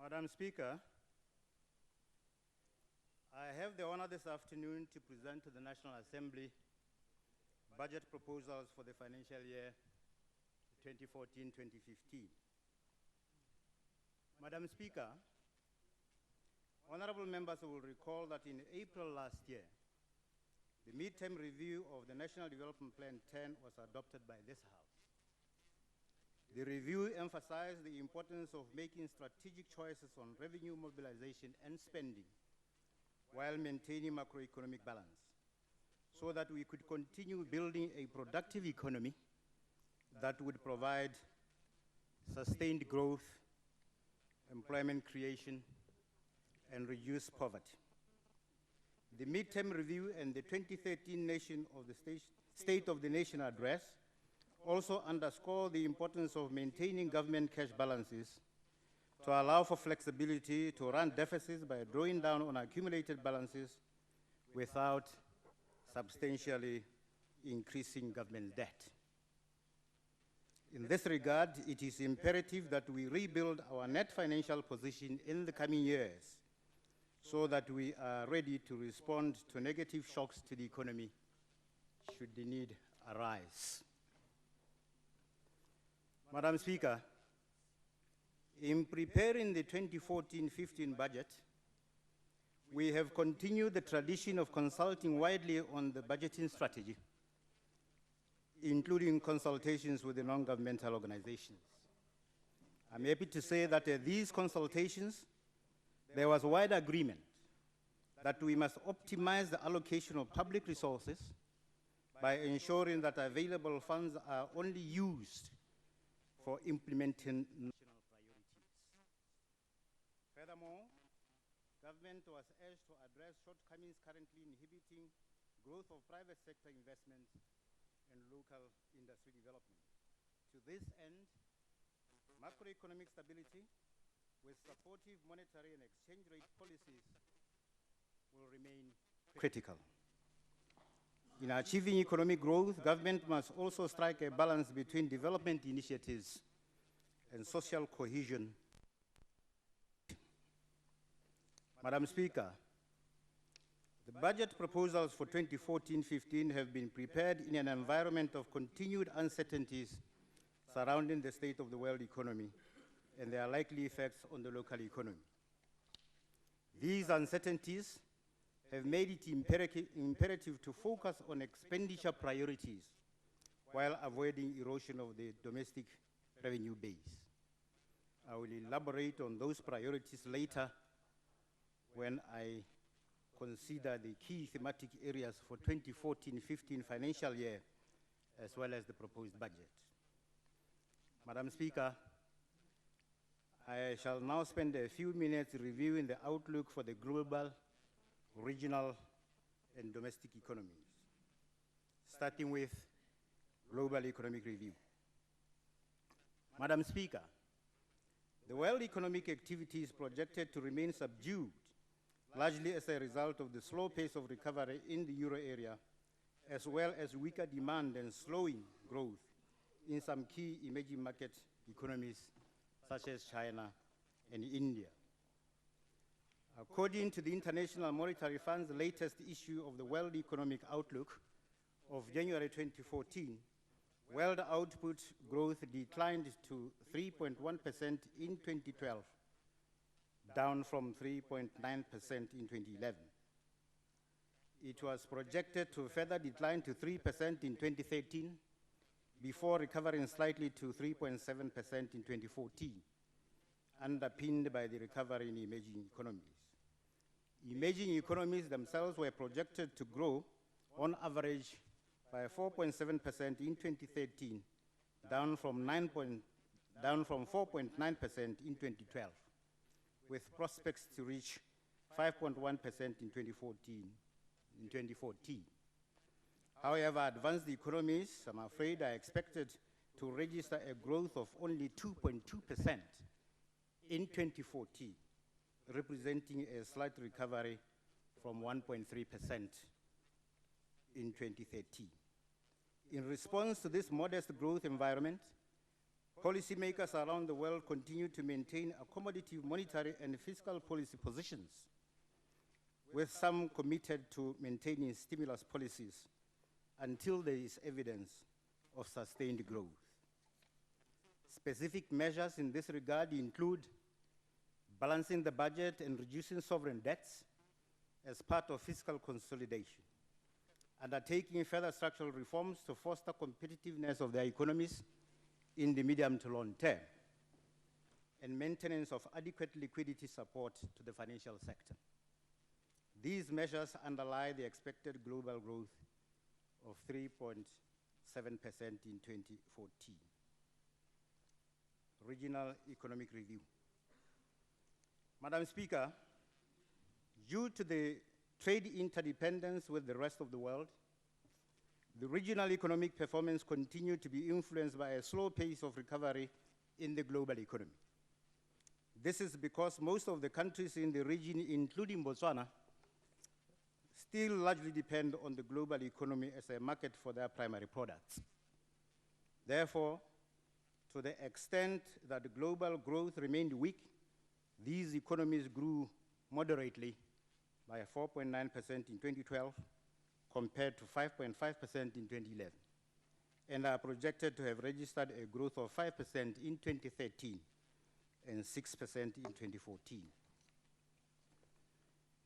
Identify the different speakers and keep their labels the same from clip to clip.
Speaker 1: Madam Speaker, I have the honor this afternoon to present to the National Assembly budget proposals for the financial year 2014-2015. Madam Speaker, honorable members will recall that in April last year, the midterm review of the National Development Plan 10 was adopted by this House. The review emphasized the importance of making strategic choices on revenue mobilization and spending while maintaining macroeconomic balance so that we could continue building a productive economy that would provide sustained growth, employment creation, and reduce poverty. The midterm review and the 2013 State of the Nation address also underscore the importance of maintaining government cash balances to allow for flexibility to run deficits by drawing down on accumulated balances without substantially increasing government debt. In this regard, it is imperative that we rebuild our net financial position in the coming years so that we are ready to respond to negative shocks to the economy should the need arise. Madam Speaker, in preparing the 2014-15 budget, we have continued the tradition of consulting widely on the budgeting strategy, including consultations with the non-governmental organizations. I'm happy to say that at these consultations, there was wide agreement that we must optimize the allocation of public resources by ensuring that available funds are only used for implementing national priorities. Furthermore, government was urged to address shortcomings currently inhibiting growth of private sector investments and local industry development. To this end, macroeconomic stability with supportive monetary and exchange rate policies will remain critical. In achieving economic growth, government must also strike a balance between development initiatives and social cohesion. Madam Speaker, the budget proposals for 2014-15 have been prepared in an environment of continued uncertainties surrounding the state of the world economy and their likely effects on the local economy. These uncertainties have made it imperative to focus on expenditure priorities while avoiding erosion of the domestic revenue base. I will elaborate on those priorities later when I consider the key thematic areas for 2014-15 financial year as well as the proposed budget. Madam Speaker, I shall now spend a few minutes reviewing the outlook for the global, regional, and domestic economies, starting with global economic review. Madam Speaker, the world economic activity is projected to remain subdued, largely as a result of the slow pace of recovery in the euro area, as well as weaker demand and slowing growth in some key emerging market economies such as China and India. According to the International Monetary Fund's latest issue of the World Economic Outlook of January 2014, world output growth declined to 3.1% in 2012, down from 3.9% in 2011. It was projected to further decline to 3% in 2013, before recovering slightly to 3.7% in 2014, underpinned by the recovery in emerging economies. Emerging economies themselves were projected to grow on average by 4.7% in 2013, down from 4.9% in 2012, with prospects to reach 5.1% in 2014. However, advanced economies, I'm afraid, are expected to register a growth of only 2.2% in 2014, representing a slight recovery from 1.3% in 2013. In response to this modest growth environment, Policymakers around the world continue to maintain accommodative monetary and fiscal policy positions, with some committed to maintaining stimulus policies until there is evidence of sustained growth. Specific measures in this regard include balancing the budget and reducing sovereign debts as part of fiscal consolidation, undertaking further structural reforms to foster competitiveness of their economies in the medium to long term, and maintenance of adequate liquidity support to the financial sector. These measures underlie the expected global growth of 3.7% in 2014. Regional Economic Review. Madam Speaker, due to the trade interdependence with the rest of the world, the regional economic performance continued to be influenced by a slow pace of recovery in the global economy. This is because most of the countries in the region, including Botswana, still largely depend on the global economy as a market for their primary products. Therefore, to the extent that the global growth remained weak, these economies grew moderately by 4.9% in 2012 compared to 5.5% in 2011, and are projected to have registered a growth of 5% in 2013 and 6% in 2014.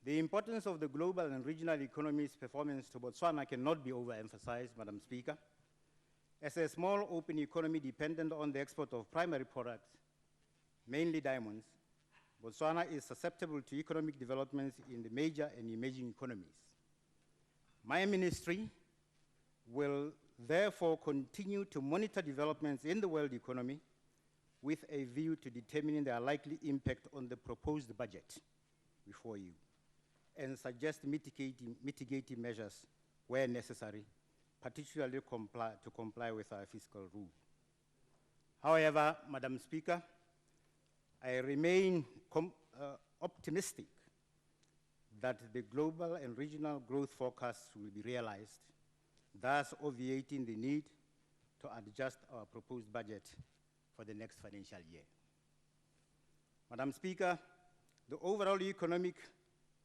Speaker 1: The importance of the global and regional economies' performance to Botswana cannot be overemphasized, Madam Speaker. As a small open economy dependent on the export of primary products, mainly diamonds, Botswana is susceptible to economic developments in the major and emerging economies. My ministry will therefore continue to monitor developments in the world economy with a view to determining their likely impact on the proposed budget before you, and suggest mitigating measures where necessary, particularly to comply with our fiscal rules. However, Madam Speaker, I remain optimistic that the global and regional growth forecasts will be realized, thus obviating the need to adjust our proposed budget for the next financial year. Madam Speaker, the overall economic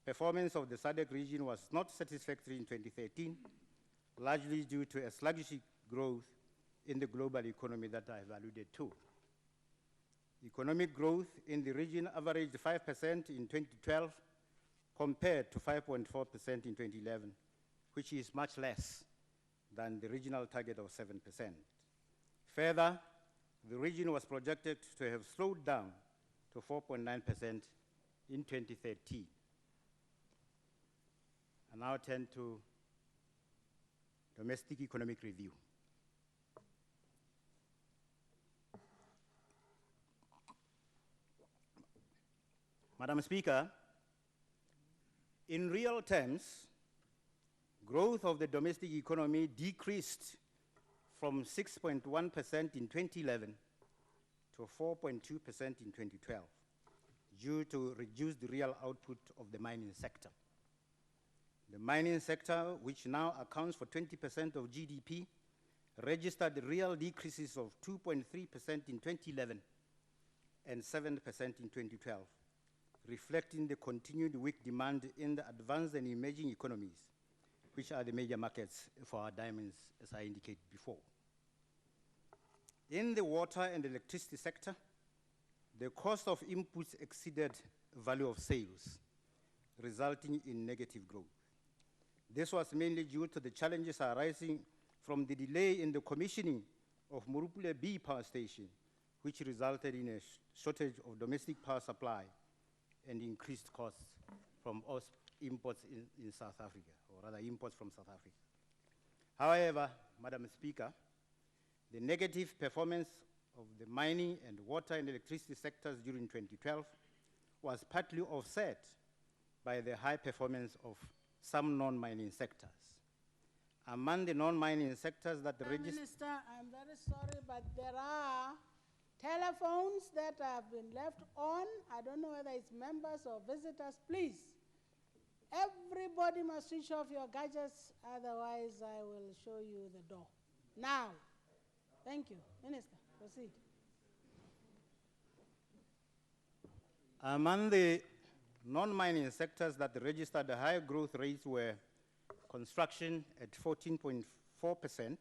Speaker 1: performance of the SADC region was not satisfactory in 2013, largely due to a sluggish growth in the global economy that I have alluded to. Economic growth in the region averaged 5% in 2012 compared to 5.4% in 2011, which is much less than the regional target of 7%. Further, the region was projected to have slowed down to 4.9% in 2013. I now turn to domestic economic review. Madam Speaker, in real terms, growth of the domestic economy decreased from 6.1% in 2011 to 4.2% in 2012 due to reduced real output of the mining sector. The mining sector, which now accounts for 20% of GDP, registered real decreases of 2.3% in 2011 and 7% in 2012, reflecting the continued weak demand in the advanced and emerging economies, which are the major markets for our diamonds, as I indicated before. In the water and electricity sector, the cost of inputs exceeded value of sales, resulting in negative growth. This was mainly due to the challenges arising from the delay in the commissioning of Morupule B power station, which resulted in a shortage of domestic power supply and increased costs from imports in South Africa, or rather imports from South Africa. However, Madam Speaker, the negative performance of the mining and water and electricity sectors during 2012 was partly offset by the high performance of some non-mining sectors. Among the non-mining sectors that registered...
Speaker 2: Minister, I'm very sorry, but there are telephones that have been left on. I don't know whether it's members or visitors. Please, everybody must switch off your gadgets, otherwise I will show you the door. Now, thank you. Minister, proceed.
Speaker 1: Among the non-mining sectors that registered high growth rates were construction at 14.4%,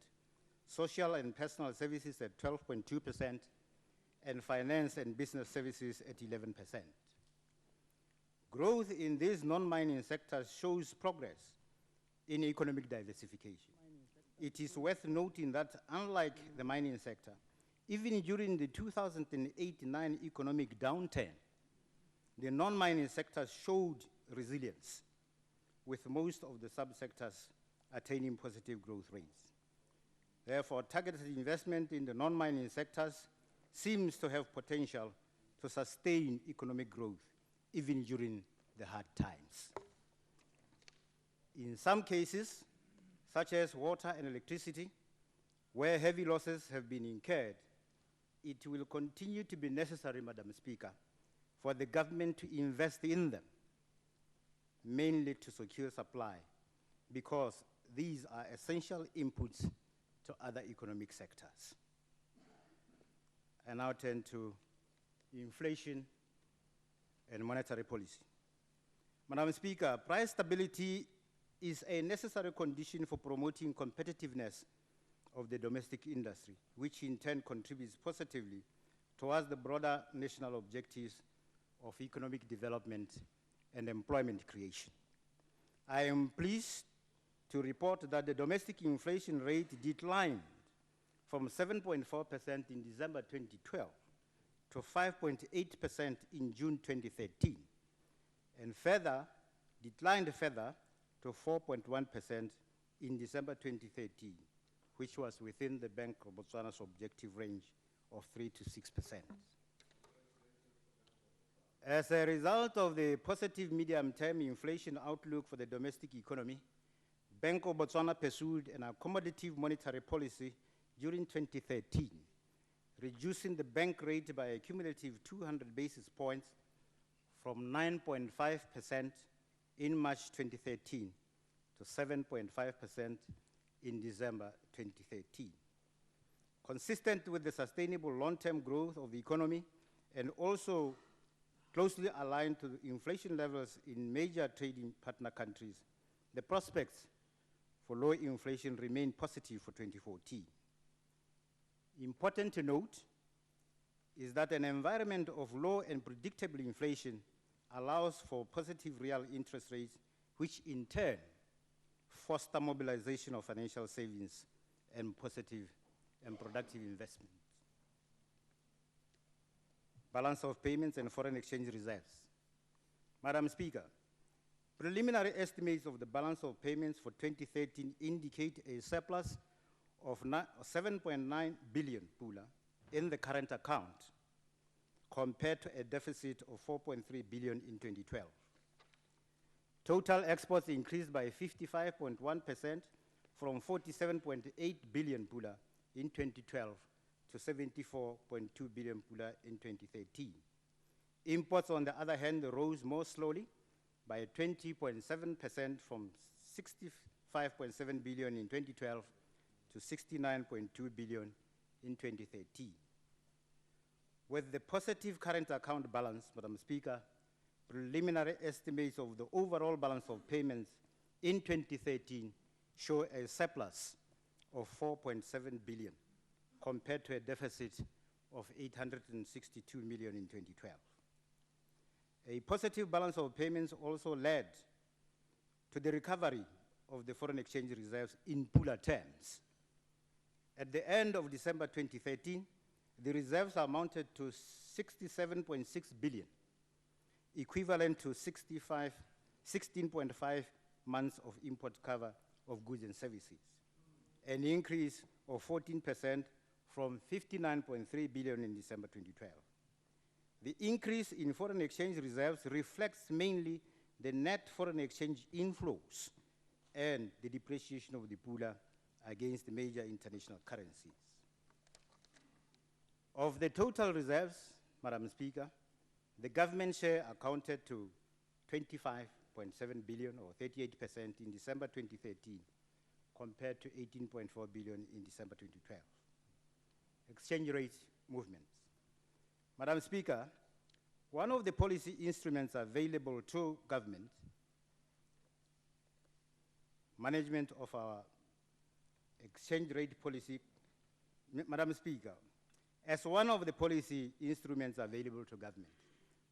Speaker 1: social and personal services at 12.2%, and finance and business services at 11%. Growth in these non-mining sectors shows progress in economic diversification. It is worth noting that unlike the mining sector, even during the 2008-9 economic downturn, the non-mining sectors showed resilience, with most of the subsectors attaining positive growth rates. Therefore, targeted investment in the non-mining sectors seems to have potential to sustain economic growth even during the hard times. In some cases, such as water and electricity, where heavy losses have been incurred, it will continue to be necessary, Madam Speaker, for the government to invest in them, mainly to secure supply, because these are essential inputs to other economic sectors. I now turn to inflation and monetary policy. Madam Speaker, price stability is a necessary condition for promoting competitiveness of the domestic industry, which in turn contributes positively towards the broader national objectives of economic development and employment creation. I am pleased to report that the domestic inflation rate declined from 7.4% in December 2012 to 5.8% in June 2013, and declined further to 4.1% in December 2013, which was within the Bank of Botswana's objective range of 3 to 6%. As a result of the positive medium-term inflation outlook for the domestic economy, Bank of Botswana pursued an accommodative monetary policy during 2013, reducing the bank rate by a cumulative 200 basis points from 9.5% in March 2013 to 7.5% in December 2013. Consistent with the sustainable long-term growth of the economy and also closely aligned to the inflation levels in major trading partner countries, the prospects for low inflation remain positive for 2014. Important to note is that an environment of low and predictable inflation allows for positive real interest rates, which in turn foster mobilization of financial savings and positive and productive investment. Balance of payments and foreign exchange reserves. Madam Speaker, preliminary estimates of the balance of payments for 2013 indicate a surplus of 7.9 billion pula in the current account, compared to a deficit of 4.3 billion in 2012. Total exports increased by 55.1% from 47.8 billion pula in 2012 to 74.2 billion pula in 2013. Imports, on the other hand, rose more slowly by 20.7% from 65.7 billion in 2012 to 69.2 billion in 2013. With the positive current account balance, Madam Speaker, preliminary estimates of the overall balance of payments in 2013 show a surplus of 4.7 billion compared to a deficit of 862 million in 2012. A positive balance of payments also led to the recovery of the foreign exchange reserves in pula terms. At the end of December 2013, the reserves amounted to 67.6 billion, equivalent to 16.5 months of import cover of goods and services, an increase of 14% from 59.3 billion in December 2012. The increase in foreign exchange reserves reflects mainly the net foreign exchange inflows and the depreciation of the pula against major international currencies. Of the total reserves, Madam Speaker, the government share accounted to 25.7 billion or 38% in December 2013 compared to 18.4 billion in December 2012. Exchange rate movements. Madam Speaker, One of the policy instruments available to government, management of our exchange rate policy, Madam Speaker, as one of the policy instruments available to government,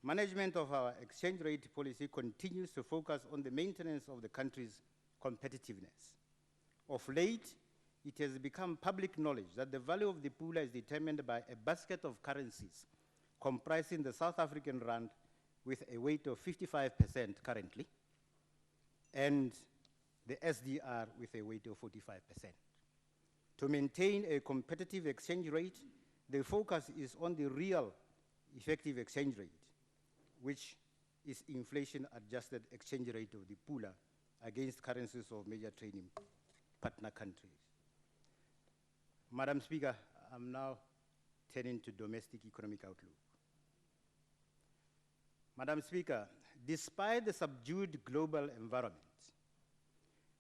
Speaker 1: management of our exchange rate policy continues to focus on the maintenance of the country's competitiveness. Of late, it has become public knowledge that the value of the pula is determined by a basket of currencies comprising the South African rand with a weight of 55% currently, and the SDR with a weight of 45%. To maintain a competitive exchange rate, the focus is on the real effective exchange rate, which is inflation-adjusted exchange rate of the pula against currencies of major trading partner countries. Madam Speaker, I'm now turning to domestic economic outlook. Madam Speaker, despite the subdued global environment,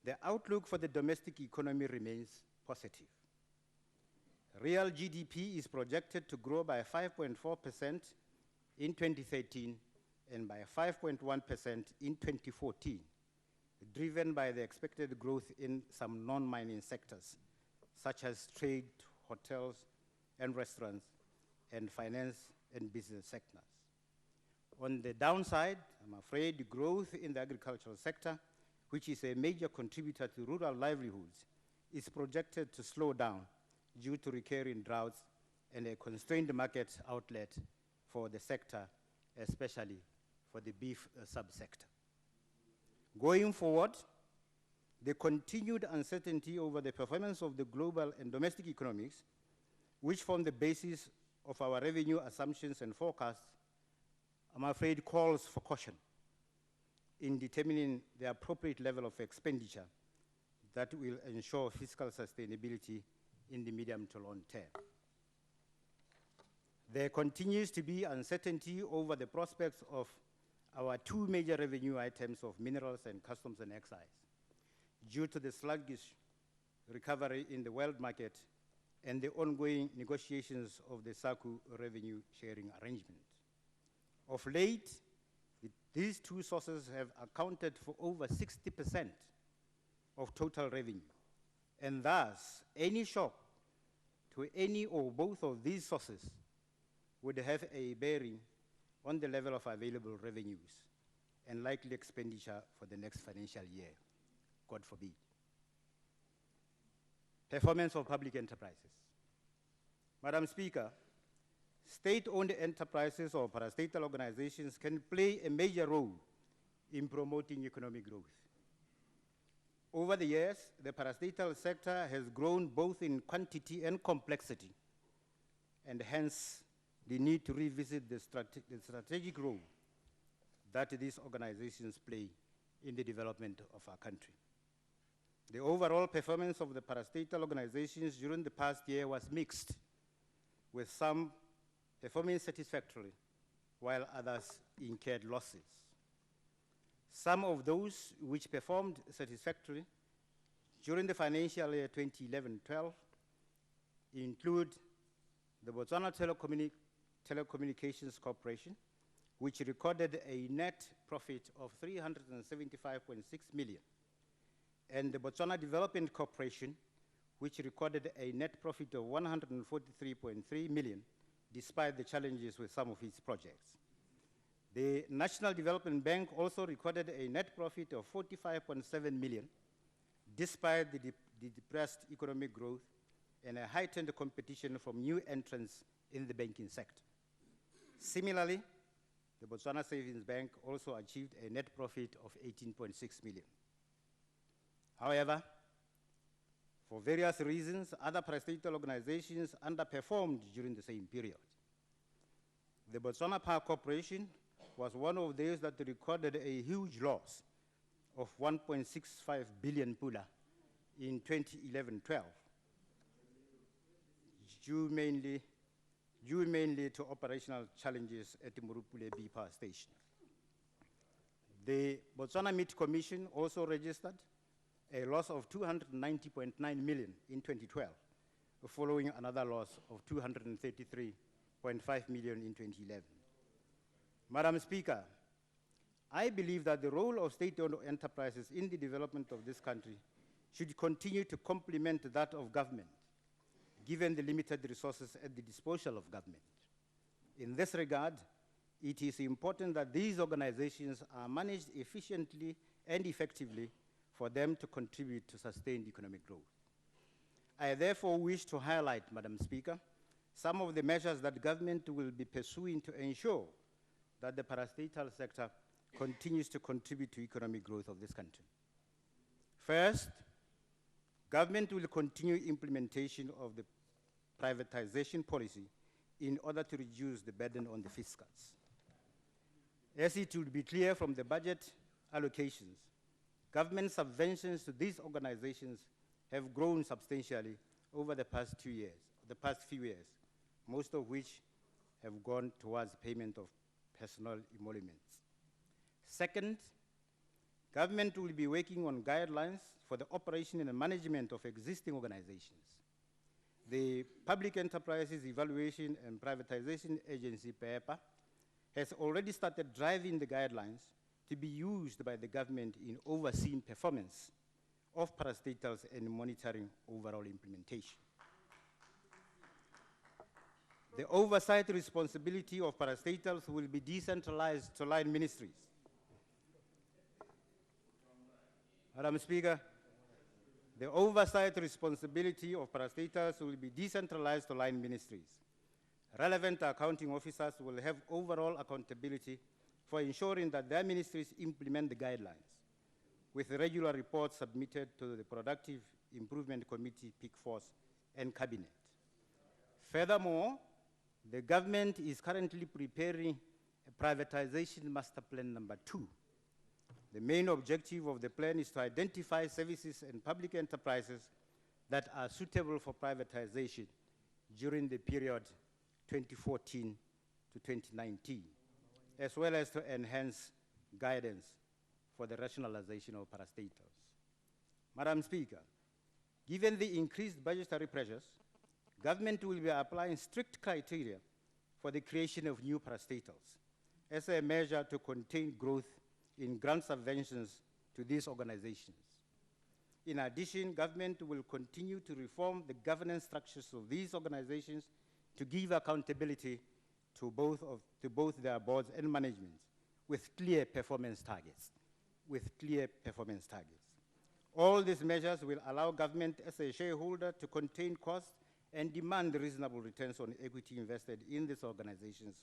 Speaker 1: the outlook for the domestic economy remains positive. Real GDP is projected to grow by 5.4% in 2013 and by 5.1% in 2014, driven by the expected growth in some non-mining sectors, such as trade, hotels and restaurants, and finance and business sectors. On the downside, I'm afraid growth in the agricultural sector, which is a major contributor to rural livelihoods, is projected to slow down due to recurring droughts and a constrained market outlet for the sector, especially for the beef subsector. Going forward, the continued uncertainty over the performance of the global and domestic economies, which form the basis of our revenue assumptions and forecasts, I'm afraid calls for caution in determining the appropriate level of expenditure that will ensure fiscal sustainability in the medium to long term. There continues to be uncertainty over the prospects of our two major revenue items of minerals and customs and excise due to the sluggish recovery in the world market and the ongoing negotiations of the SACU revenue sharing arrangement. Of late, these two sources have accounted for over 60% of total revenue, and thus any shock to any or both of these sources would have a bearing on the level of available revenues and likely expenditure for the next financial year, God forbid. Performance of public enterprises. Madam Speaker, state-owned enterprises or parastatal organizations can play a major role in promoting economic growth. Over the years, the parastatal sector has grown both in quantity and complexity, and hence the need to revisit the strategic role that these organizations play in the development of our country. The overall performance of the parastatal organizations during the past year was mixed, with some performing satisfactorily, while others incurred losses. Some of those which performed satisfactorily during the financial year 2011-12 include the Botswana Telecommunications Corporation, which recorded a net profit of 375.6 million, and the Botswana Development Corporation, which recorded a net profit of 143.3 million, despite the challenges with some of its projects. The National Development Bank also recorded a net profit of 45.7 million, despite the depressed economic growth and a heightened competition from new entrants in the banking sector. Similarly, the Botswana Savings Bank also achieved a net profit of 18.6 million. However, for various reasons, other parastatal organizations underperformed during the same period. The Botswana Power Corporation was one of those that recorded a huge loss of 1.65 billion pula in 2011-12, due mainly to operational challenges at the Morupule B Power Station. The Botswana Meat Commission also registered a loss of 290.9 million in 2012, following another loss of 233.5 million in 2011. Madam Speaker, I believe that the role of state-owned enterprises in the development of this country should continue to complement that of government, given the limited resources at the disposal of government. In this regard, it is important that these organizations are managed efficiently and effectively for them to contribute to sustained economic growth. I therefore wish to highlight, Madam Speaker, some of the measures that government will be pursuing to ensure that the parastatal sector continues to contribute to economic growth of this country. First, government will continue implementation of the privatization policy in order to reduce the burden on the fiscals. As it will be clear from the budget allocations, government subventions to these organizations have grown substantially over the past few years, most of which have gone towards payment of personal emoluments. Second, government will be working on guidelines for the operation and management of existing organizations. The Public Enterprises Evaluation and Privatization Agency, PEPA, has already started driving the guidelines to be used by the government in overseeing performance of parastatals and monitoring overall implementation. The oversight responsibility of parastatals will be decentralized to line ministries. Madam Speaker, the oversight responsibility of parastatals will be decentralized to line ministries. Relevant accounting officers will have overall accountability for ensuring that their ministries implement the guidelines, with regular reports submitted to the Productive Improvement Committee, PICFORCE, and Cabinet. Furthermore, the government is currently preparing a privatization master plan number 2. The main objective of the plan is to identify services and public enterprises that are suitable for privatization during the period 2014 to 2019, as well as to enhance guidance for the rationalization of parastatals. Madam Speaker, given the increased budgetary pressures, government will be applying strict criteria for the creation of new parastatals as a measure to contain growth in grant subventions to these organizations. In addition, government will continue to reform the governance structures of these organizations to give accountability to both their boards and management with clear performance targets. All these measures will allow government as a shareholder to contain costs and demand reasonable returns on equity invested in these organizations,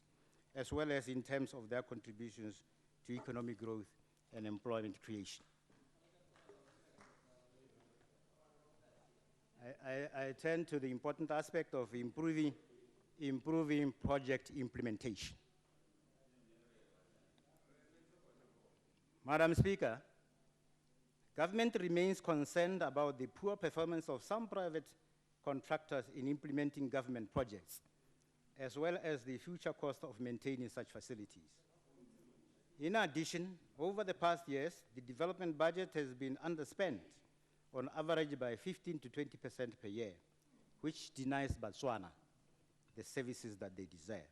Speaker 1: as well as in terms of their contributions to economic growth and employment creation. I turn to the important aspect of improving project implementation. Madam Speaker, government remains concerned about the poor performance of some private contractors in implementing government projects, as well as the future cost of maintaining such facilities. In addition, over the past years, the development budget has been underspent on average by 15 to 20% per year, which denies Botswana the services that they deserve.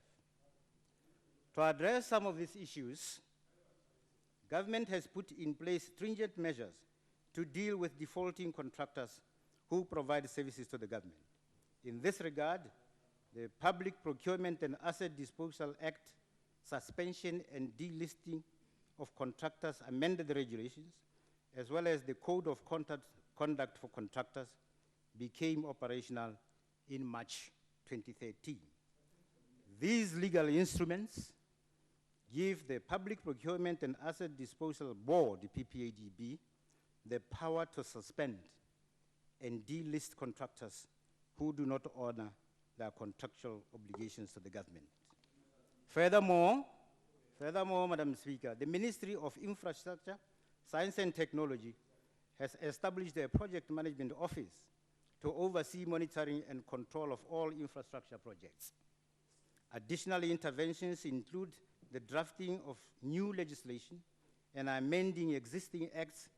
Speaker 1: To address some of these issues, government has put in place stringent measures to deal with defaulting contractors who provide services to the government. In this regard, the Public Procurement and Asset Disposal Act suspension and delisting of contractors amended regulations, as well as the Code of Conduct for Contractors, became operational in March 2013. These legal instruments give the Public Procurement and Asset Disposal Board, the PPADB, the power to suspend and delist contractors who do not honor their contractual obligations to the government. Furthermore, Madam Speaker, the Ministry of Infrastructure, Science and Technology has established a project management office to oversee monitoring and control of all infrastructure projects. Additional interventions include the drafting of new legislation and amending existing acts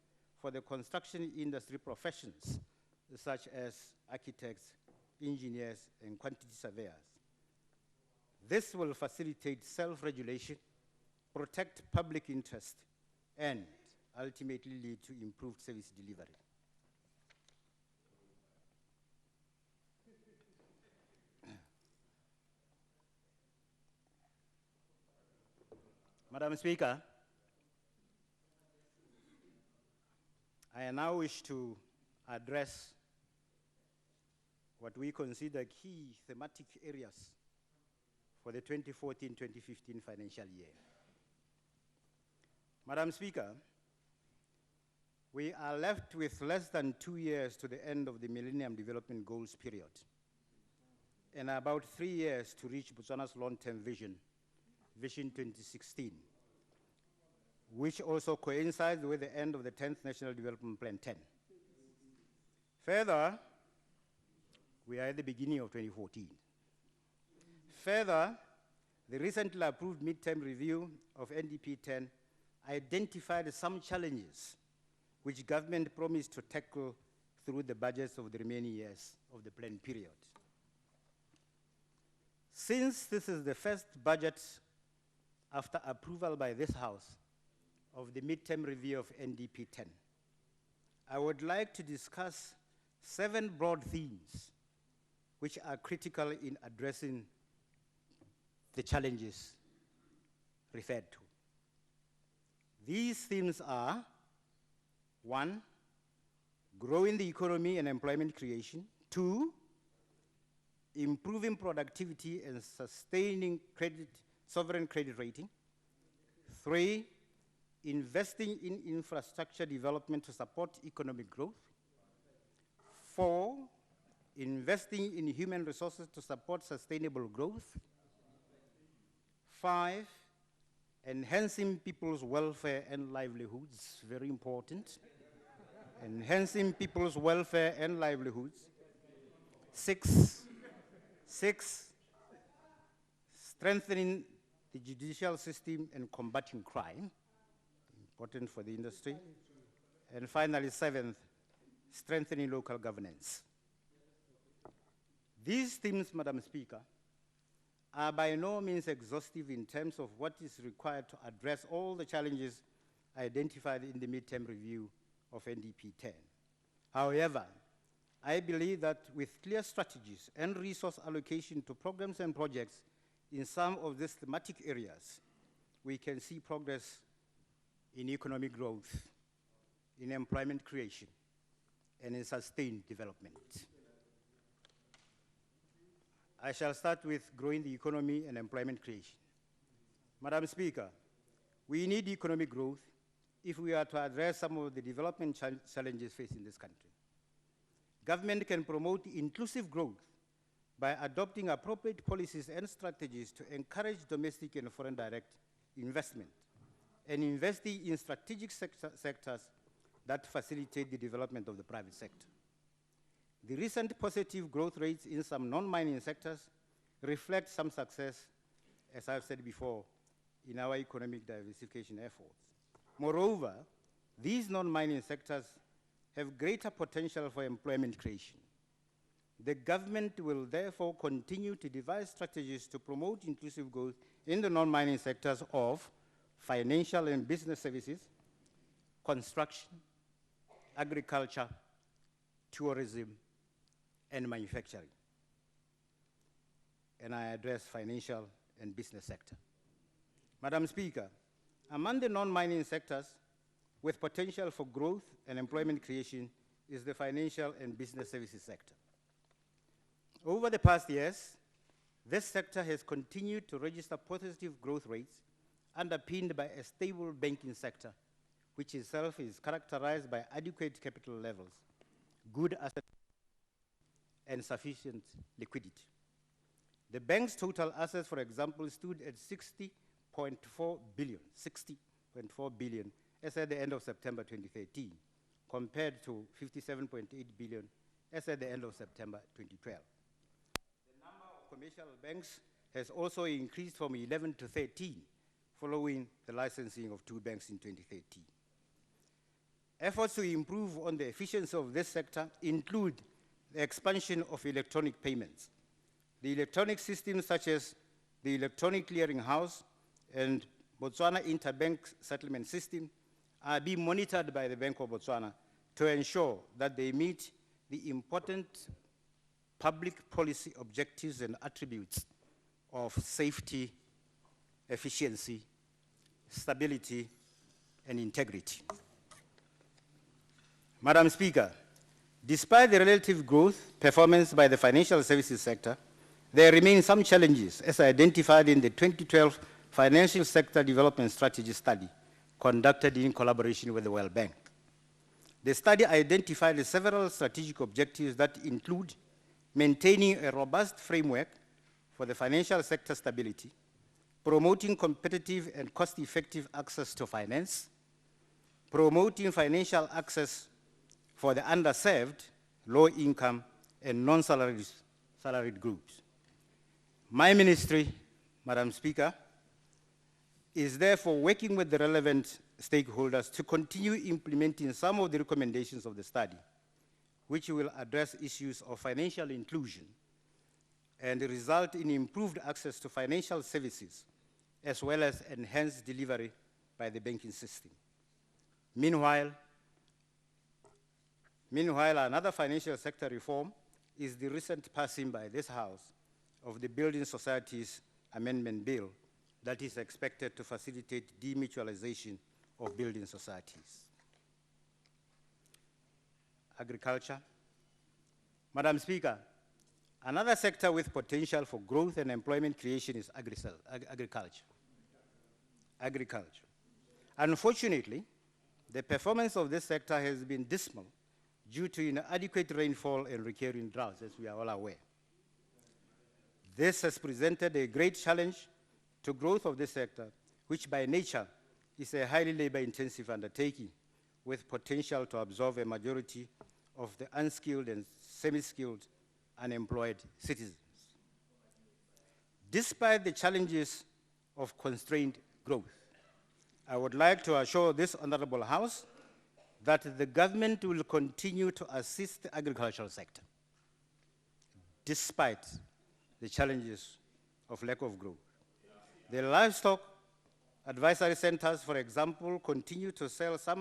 Speaker 1: for the construction industry professions, such as architects, engineers, and quantity surveyors. This will facilitate self-regulation protect public interest, and ultimately lead to improved service delivery. Madam Speaker, I now wish to address what we consider key thematic areas for the 2014-2015 financial year. Madam Speaker, we are left with less than 2 years to the end of the Millennium Development Goals period, and about 3 years to reach Botswana's long-term vision, Vision 2016, which also coincides with the end of the 10th National Development Plan 10. Further, we are at the beginning of 2014. Further, the recently approved midterm review of NDP 10 identified some challenges which government promised to tackle through the budgets of the remaining years of the plan period. Since this is the first budget after approval by this House of the midterm review of NDP 10, I would like to discuss 7 broad themes which are critical in addressing the challenges referred to. These themes are: 1, growing the economy and employment creation; 2, improving productivity and sustaining sovereign credit rating; 3, investing in infrastructure development to support economic growth; 4, investing in human resources to support sustainable growth; 5, enhancing people's welfare and livelihoods, very important. Enhancing people's welfare and livelihoods. 6, strengthening the judicial system and combating crime, important for the industry. And finally, 7th, strengthening local governance. These themes, Madam Speaker, are by no means exhaustive in terms of what is required to address all the challenges identified in the midterm review of NDP 10. However, I believe that with clear strategies and resource allocation to programs and projects in some of these thematic areas, we can see progress in economic growth, in employment creation, and in sustained development. I shall start with growing the economy and employment creation. Madam Speaker, we need economic growth if we are to address some of the development challenges facing this country. Government can promote inclusive growth by adopting appropriate policies and strategies to encourage domestic and foreign direct investment and investing in strategic sectors that facilitate the development of the private sector. The recent positive growth rates in some non-mining sectors reflect some success, as I've said before, in our economic diversification efforts. Moreover, these non-mining sectors have greater potential for employment creation. The government will therefore continue to devise strategies to promote inclusive growth in the non-mining sectors of financial and business services, construction, agriculture, tourism, and manufacturing. And I address financial and business sector. Madam Speaker, among the non-mining sectors with potential for growth and employment creation is the financial and business services sector. Over the past years, this sector has continued to register positive growth rates underpinned by a stable banking sector, which itself is characterized by adequate capital levels, good asset and sufficient liquidity. The bank's total assets, for example, stood at 60.4 billion as at the end of September 2013, compared to 57.8 billion as at the end of September 2012. The number of commercial banks has also increased from 11 to 13, following the licensing of 2 banks in 2013. Efforts to improve on the efficiency of this sector include the expansion of electronic payments. The electronic systems such as the Electronic Clearing House and Botswana Interbank Settlement System are being monitored by the Bank of Botswana to ensure that they meet the important public policy objectives and attributes of safety, efficiency, stability, and integrity. Madam Speaker, despite the relative growth performance by the financial services sector, there remain some challenges as identified in the 2012 Financial Sector Development Strategy study conducted in collaboration with the World Bank. The study identified several strategic objectives that include maintaining a robust framework for the financial sector stability, promoting competitive and cost-effective access to finance, promoting financial access for the underserved, low-income, and non-salaried groups. My ministry, Madam Speaker, is therefore working with the relevant stakeholders to continue implementing some of the recommendations of the study, which will address issues of financial inclusion and result in improved access to financial services, as well as enhanced delivery by the banking system. Meanwhile, another financial sector reform is the recent passing by this House of the Building Societies Amendment Bill that is expected to facilitate demutualization of building societies. Agriculture. Madam Speaker, another sector with potential for growth and employment creation is agriculture. Unfortunately, the performance of this sector has been dismal due to inadequate rainfall and recurring droughts, as we are all aware. This has presented a great challenge to growth of this sector, which by nature is a highly labor-intensive undertaking with potential to absorb a majority of the unskilled and semi-skilled unemployed citizens. Despite the challenges of constrained growth, I would like to assure this Honorable House that the government will continue to assist the agricultural sector, despite the challenges of lack of growth. The livestock advisory centers, for example, continue to sell some